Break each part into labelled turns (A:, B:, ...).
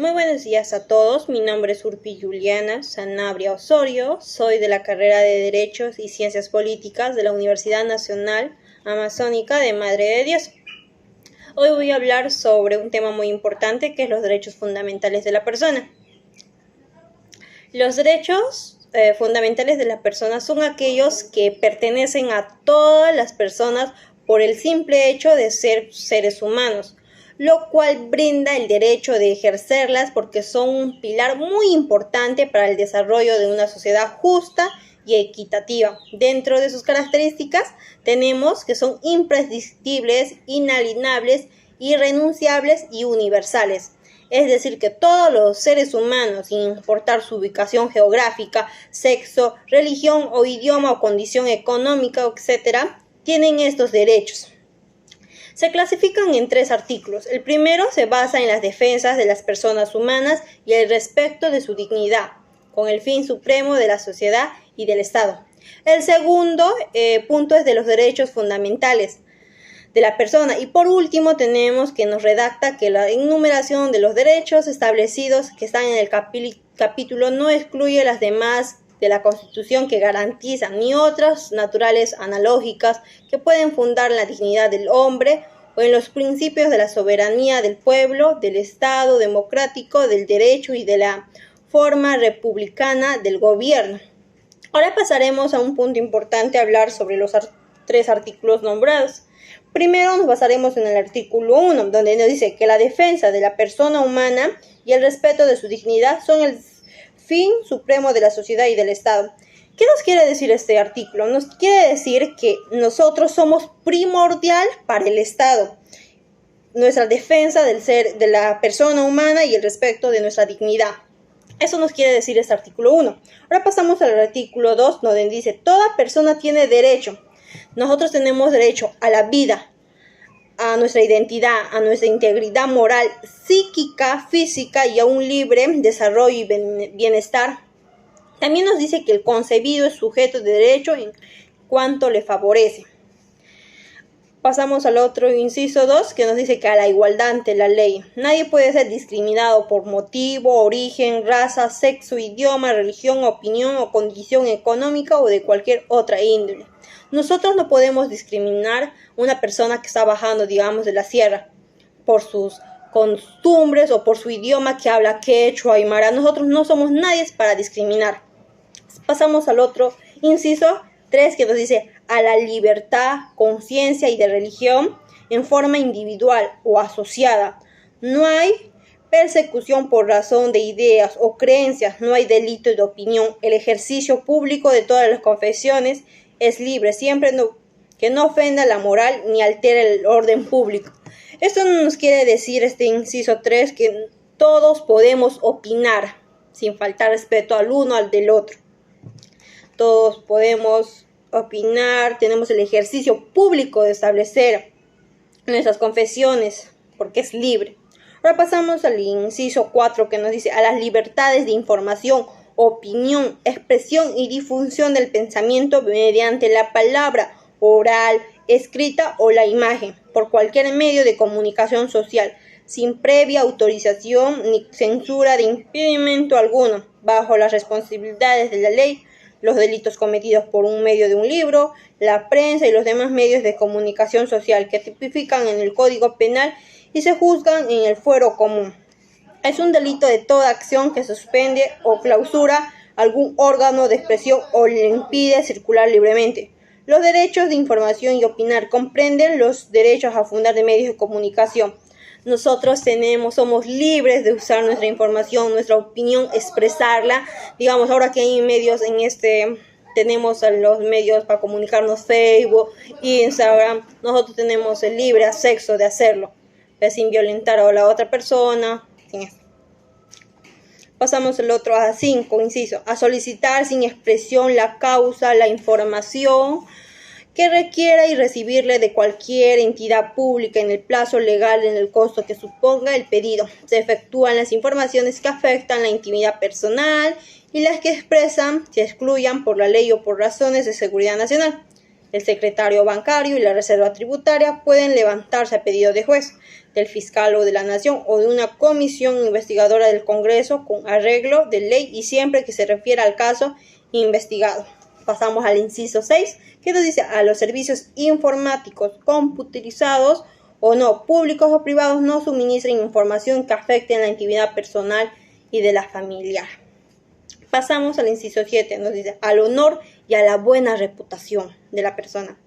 A: Muy buenos días a todos, mi nombre es Urpi Juliana Sanabria Osorio, soy de la carrera de Derechos y Ciencias Políticas de la Universidad Nacional Amazónica de Madre de Dios. Hoy voy a hablar sobre un tema muy importante que es los derechos fundamentales de la persona. Los derechos fundamentales de la persona son aquellos que pertenecen a todas las personas por el simple hecho de ser seres humanos, lo cual brinda el derecho de ejercerlas porque son un pilar muy importante para el desarrollo de una sociedad justa y equitativa. Dentro de sus características tenemos que son imprescindibles, inalienables, irrenunciables y universales. Es decir, que todos los seres humanos, sin importar su ubicación geográfica, sexo, religión o idioma o condición económica, etc., tienen estos derechos. Se clasifican en 3 artículos. El primero se basa en las defensas de las personas humanas y el respeto de su dignidad, con el fin supremo de la sociedad y del Estado. El segundo punto es de los derechos fundamentales de la persona. Y por último tenemos que nos redacta que la enumeración de los derechos establecidos que están en el capítulo no excluye las demás de la Constitución que garantizan ni otras naturales analógicas que pueden fundar la dignidad del hombre o en los principios de la soberanía del pueblo, del Estado democrático, del derecho y de la forma republicana del gobierno. Ahora pasaremos a un punto importante a hablar sobre los 3 artículos nombrados. Primero nos basaremos en el artículo 1, donde nos dice que la defensa de la persona humana y el respeto de su dignidad son el fin supremo de la sociedad y del Estado. ¿Qué nos quiere decir este artículo? Nos quiere decir que nosotros somos primordial para el Estado. Nuestra defensa del ser de la persona humana y el respeto de nuestra dignidad. Eso nos quiere decir este artículo 1. Ahora pasamos al artículo 2, donde dice, toda persona tiene derecho. Nosotros tenemos derecho a la vida, a nuestra identidad, a nuestra integridad moral, psíquica, física y a un libre desarrollo y bienestar. También nos dice que el concebido es sujeto de derecho en cuanto le favorece. Pasamos al otro inciso 2, que nos dice que a la igualdad ante la ley. Nadie puede ser discriminado por motivo, origen, raza, sexo, idioma, religión, opinión o condición económica o de cualquier otra índole. Nosotros no podemos discriminar a una persona que está bajando, digamos, de la sierra por sus costumbres o por su idioma que habla quechua, aymara. Nosotros no somos nadie para discriminar. Pasamos al otro inciso 3, que nos dice a la libertad, conciencia y de religión en forma individual o asociada. No hay persecución por razón de ideas o creencias, no hay delito de opinión. El ejercicio público de todas las confesiones es libre, siempre que no ofenda la moral ni altere el orden público. Esto nos quiere decir este inciso 3 que todos podemos opinar sin faltar respeto al uno al del otro. Todos podemos opinar, tenemos el ejercicio público de establecer nuestras confesiones porque es libre. Ahora pasamos al inciso 4 que nos dice a las libertades de información, opinión, expresión y difusión del pensamiento mediante la palabra oral, escrita o la imagen, por cualquier medio de comunicación social, sin previa autorización ni censura de impedimento alguno, bajo las responsabilidades de la ley. Los delitos cometidos por un medio de un libro, la prensa y los demás medios de comunicación social que tipifican en el Código Penal y se juzgan en el fuero común. Es un delito de toda acción que suspende o clausura algún órgano de expresión o le impide circular libremente. Los derechos de información y opinar comprenden los derechos a fundar de medios de comunicación. Nosotros somos libres de usar nuestra información, nuestra opinión, expresarla. Digamos, ahora que hay medios tenemos los medios para comunicarnos, Facebook, Instagram. Nosotros tenemos el libre acceso de hacerlo, sin violentar a la otra persona. Pasamos el otro a 5, inciso, a solicitar sin expresión la causa, la información que requiera y recibirle de cualquier entidad pública en el plazo legal en el costo que suponga el pedido. Se efectúan las informaciones que afectan la intimidad personal y las que expresan se excluyan por la ley o por razones de seguridad nacional. El secretario bancario y la reserva tributaria pueden levantarse a pedido de juez. del fiscal o de la nación o de una comisión investigadora del Congreso con arreglo de ley y siempre que se refiera al caso investigado. Pasamos al inciso 6, que nos dice: a los servicios informáticos computarizados o no, públicos o privados, no suministren información que afecte la intimidad personal y de la familiar. Pasamos al inciso 7, nos dice: al honor y a la buena reputación de la persona,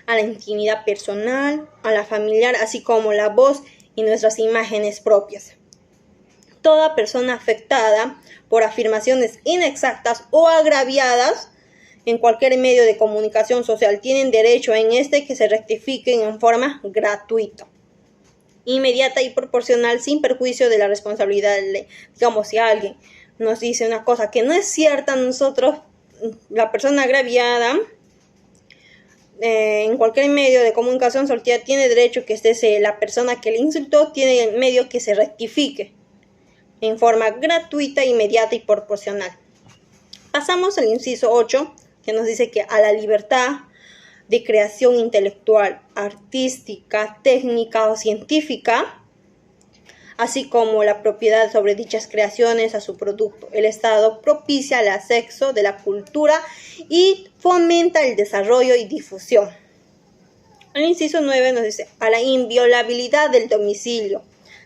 A: a la intimidad personal, a la familiar, así como la voz y nuestras imágenes propias. Toda persona afectada por afirmaciones inexactas o agraviadas en cualquier medio de comunicación social tienen derecho en que se rectifiquen en forma gratuita, inmediata y proporcional, sin perjuicio de la responsabilidad de la ley. Digamos, si alguien nos dice una cosa que no es cierta, nosotros, la persona agraviada, en cualquier medio de comunicación social tiene derecho que la persona que le insultó tiene medio que se rectifique en forma gratuita, inmediata y proporcional. Pasamos al inciso 8, que nos dice que a la libertad de creación intelectual, artística, técnica o científica, así como la propiedad sobre dichas creaciones a su producto. El Estado propicia el acceso de la cultura y fomenta el desarrollo y difusión. El inciso 9 nos dice: a la inviolabilidad del domicilio.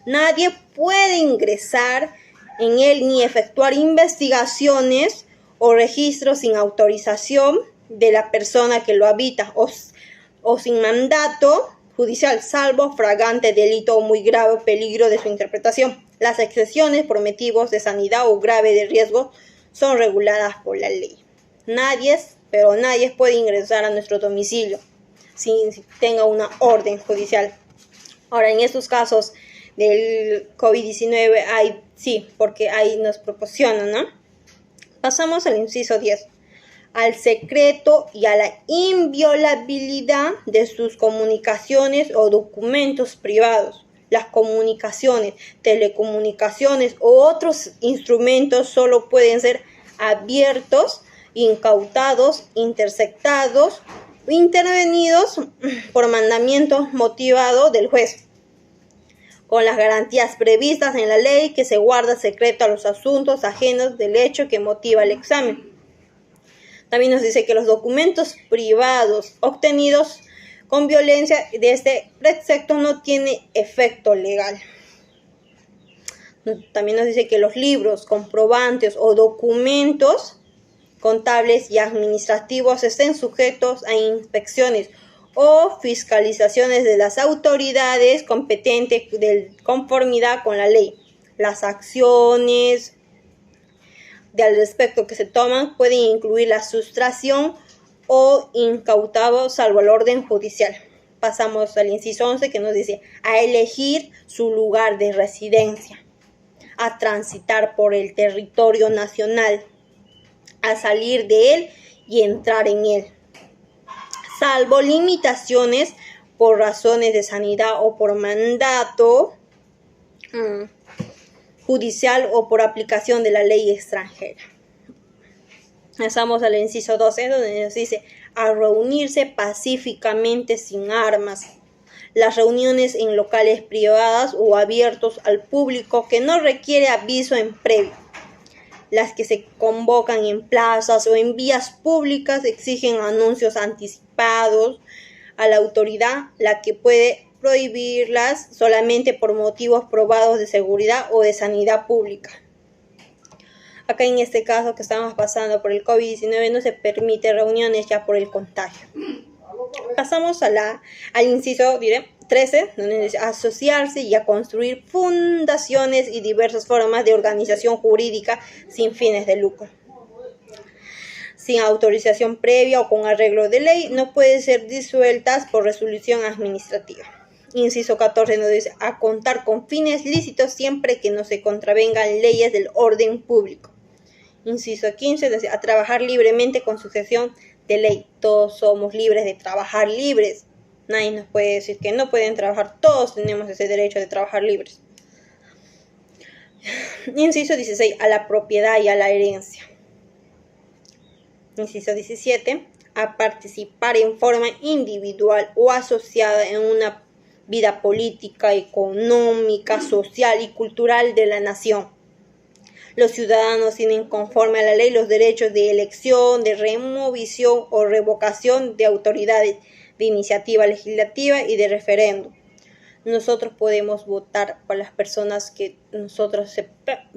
A: Nadie puede ingresar en él ni efectuar investigaciones o registros sin autorización de la persona que lo habita o sin mandato judicial, salvo flagrante delito o muy grave peligro de su interpretación. Las excepciones por motivos de sanidad o grave de riesgo son reguladas por la ley. Nadie puede ingresar a nuestro domicilio sin tenga una orden judicial. Ahora, en estos casos del COVID-19 sí, porque ahí nos proporcionan, ¿no? Pasamos al inciso 10. Al secreto y a la inviolabilidad de sus comunicaciones o documentos privados. Las comunicaciones, telecomunicaciones u otros instrumentos solo pueden ser abiertos, incautados, interceptados o intervenidos por mandamiento motivado del juez, con las garantías previstas en la ley, que se guarda secreto a los asuntos ajenos del hecho que motiva el examen. También nos dice que los documentos privados obtenidos con violencia de este precepto no tiene efecto legal. También nos dice que los libros, comprobantes o documentos contables y administrativos estén sujetos a inspecciones o fiscalizaciones de las autoridades competentes de conformidad con la ley. Las acciones al respecto que se toman pueden incluir la sustracción o incautado salvo el orden judicial. Pasamos al inciso 11, que nos dice: a elegir su lugar de residencia, a transitar por el territorio nacional, a salir de él y entrar en él, salvo limitaciones por razones de sanidad o por mandato judicial o por aplicación de la ley extranjera. Pasamos al inciso 12, donde nos dice: a reunirse pacíficamente sin armas. Las reuniones en locales privados o abiertos al público que no requiere aviso en previo. Las que se convocan en plazas o en vías públicas exigen anuncios anticipados a la autoridad, la que puede prohibirlas solamente por motivos probados de seguridad o de sanidad pública. Acá en este caso que estamos pasando por el COVID-19 no se permite reuniones ya por el contagio. Pasamos al inciso 13, donde dice: asociarse y a construir fundaciones y diversas formas de organización jurídica sin fines de lucro. Sin autorización previa o con arreglo de ley, no pueden ser disueltas por resolución administrativa. Inciso 14 nos dice: a contar con fines lícitos siempre que no se contravengan leyes del orden público. Inciso 15 dice: a trabajar libremente con sujeción de ley. Todos somos libres de trabajar libres. Nadie nos puede decir que no pueden trabajar. Todos tenemos ese derecho de trabajar libres. Inciso 16. A la propiedad y a la herencia. Inciso 17. A participar en forma individual o asociada en una vida política, económica, social y cultural de la nación. Los ciudadanos tienen conforme a la ley los derechos de elección, de remoción o revocación de autoridades, de iniciativa legislativa y de referéndum. Nosotros podemos votar por las personas que nosotros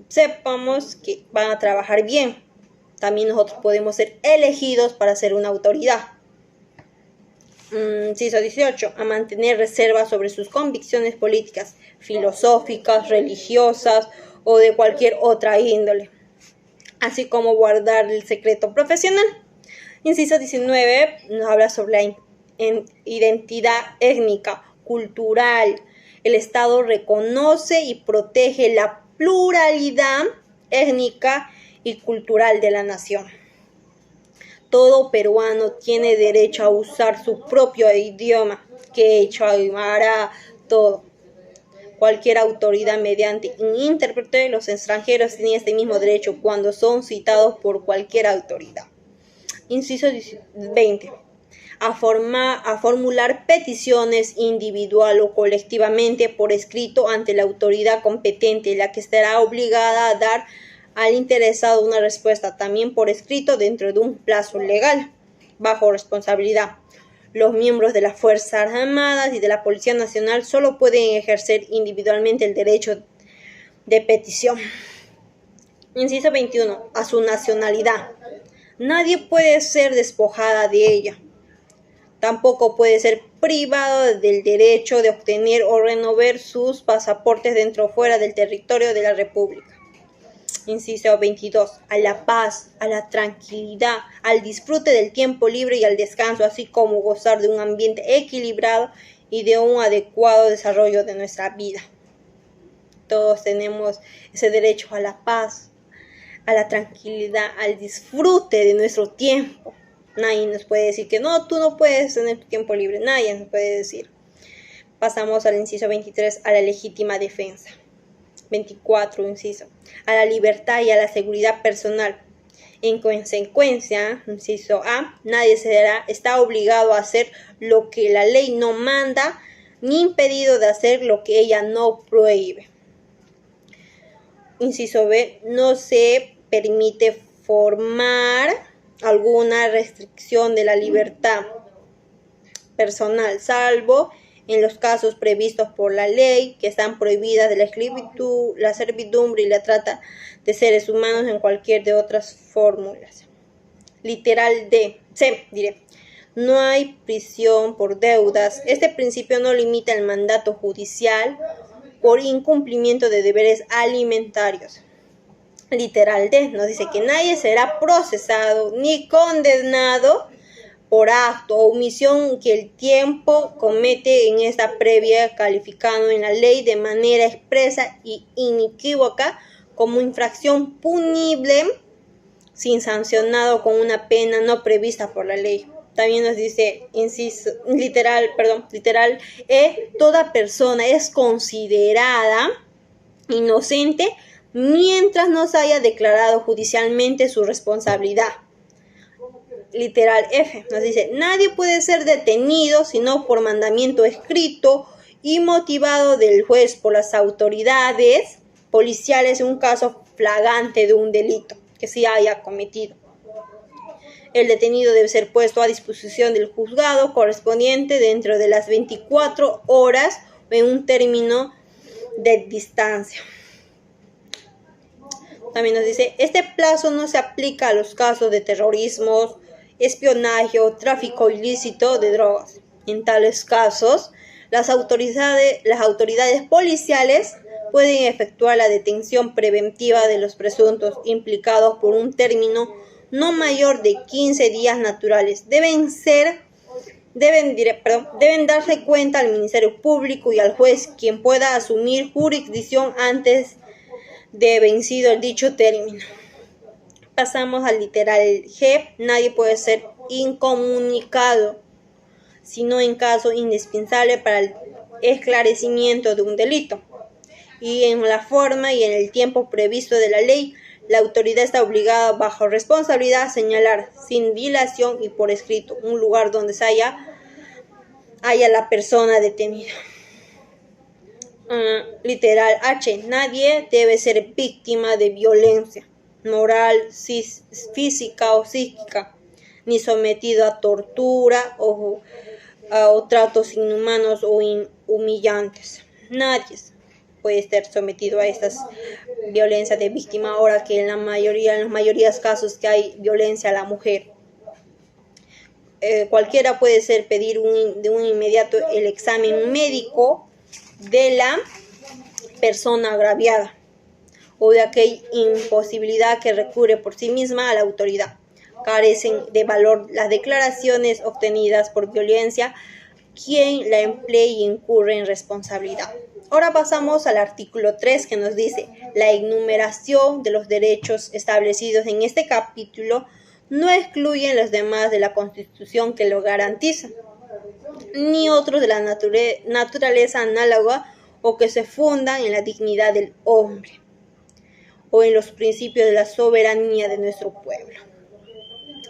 A: sepamos que van a trabajar bien. También nosotros podemos ser elegidos para ser una autoridad. Inciso 18. A mantener reservas sobre sus convicciones políticas, filosóficas, religiosas o de cualquier otra índole, así como guardar el secreto profesional. Inciso 19 nos habla sobre la identidad étnica, cultural. El Estado reconoce y protege la pluralidad étnica y cultural de la nación. Todo peruano tiene derecho a usar su propio idioma, quechua, aymara, todo. Cualquier autoridad mediante un intérprete, los extranjeros tienen este mismo derecho cuando son citados por cualquier autoridad. Inciso 20. A formular peticiones individual o colectivamente por escrito ante la autoridad competente, la que estará obligada a dar al interesado una respuesta también por escrito dentro de un plazo legal, bajo responsabilidad. Los miembros de las Fuerzas Armadas y de la Policía Nacional solo pueden ejercer individualmente el derecho de petición. Inciso 21. A su nacionalidad. Nadie puede ser despojada de ella. Tampoco puede ser privado del derecho de obtener o renovar sus pasaportes dentro o fuera del territorio de la República. Inciso 22. A la paz, a la tranquilidad, al disfrute del tiempo libre y al descanso, así como gozar de un ambiente equilibrado y de un adecuado desarrollo de nuestra vida. Todos tenemos ese derecho a la paz, a la tranquilidad, al disfrute de nuestro tiempo. Nadie nos puede decir que no, tú no puedes tener tu tiempo libre. Nadie nos puede decir. Pasamos al inciso 23, a la legítima defensa. 24, inciso. A la libertad y a la seguridad personal. En consecuencia, inciso A, nadie está obligado a hacer lo que la ley no manda, ni impedido de hacer lo que ella no prohíbe. Inciso B, no se permite formar alguna restricción de la libertad personal, salvo en los casos previstos por la ley, que están prohibidas de la esclavitud, la servidumbre y la trata de seres humanos en cualquier de otras fórmulas. Literal D, C, diré. No hay prisión por deudas. Este principio no limita el mandato judicial por incumplimiento de deberes alimentarios. Literal D nos dice que nadie será procesado ni condenado por acto o omisión que el tiempo comete en esta previa, calificando en la ley de manera expresa y inequívoca como infracción punible, sin sancionado con una pena no prevista por la ley. También nos dice, literal E, toda persona es considerada inocente mientras no se haya declarado judicialmente su responsabilidad. Literal F nos dice, nadie puede ser detenido sino por mandamiento escrito y motivado del juez por las autoridades policiales en un caso flagrante de un delito que se haya cometido. El detenido debe ser puesto a disposición del juzgado correspondiente dentro de las 24 horas en un término de distancia. También nos dice, este plazo no se aplica a los casos de terrorismo, espionaje o tráfico ilícito de drogas. En tales casos, las autoridades policiales pueden efectuar la detención preventiva de los presuntos implicados por un término no mayor de 15 días naturales. Deben darse cuenta al Ministerio Público y al juez, quien pueda asumir jurisdicción antes de vencido el dicho término. Pasamos al literal G. Nadie puede ser incomunicado, sino en caso indispensable para el esclarecimiento de un delito. Y en la forma y en el tiempo previsto de la ley, la autoridad está obligada, bajo responsabilidad, a señalar sin dilación y por escrito un lugar donde se haya la persona detenida. Literal H. Nadie debe ser víctima de violencia moral, física o psíquica, ni sometido a tortura o tratos inhumanos o humillantes. Nadie puede estar sometido a estas violencias de víctima, ahora que en los mayorías casos que hay violencia a la mujer. Cualquiera puede pedir de un inmediato el examen médico de la persona agraviada o de aquella imposibilidad que recurre por sí misma a la autoridad. Carecen de valor las declaraciones obtenidas por violencia, quien la emplee y incurre en responsabilidad. Ahora pasamos al artículo 3, que nos dice: la enumeración de los derechos establecidos en este capítulo no excluyen los demás de la Constitución que lo garantizan, ni otros de la naturaleza análoga o que se fundan en la dignidad del hombre o en los principios de la soberanía de nuestro pueblo,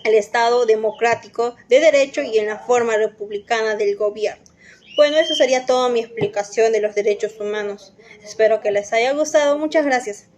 A: el Estado democrático de derecho y en la forma republicana del gobierno. Bueno, eso sería toda mi explicación de los derechos humanos. Espero que les haya gustado. Muchas gracias.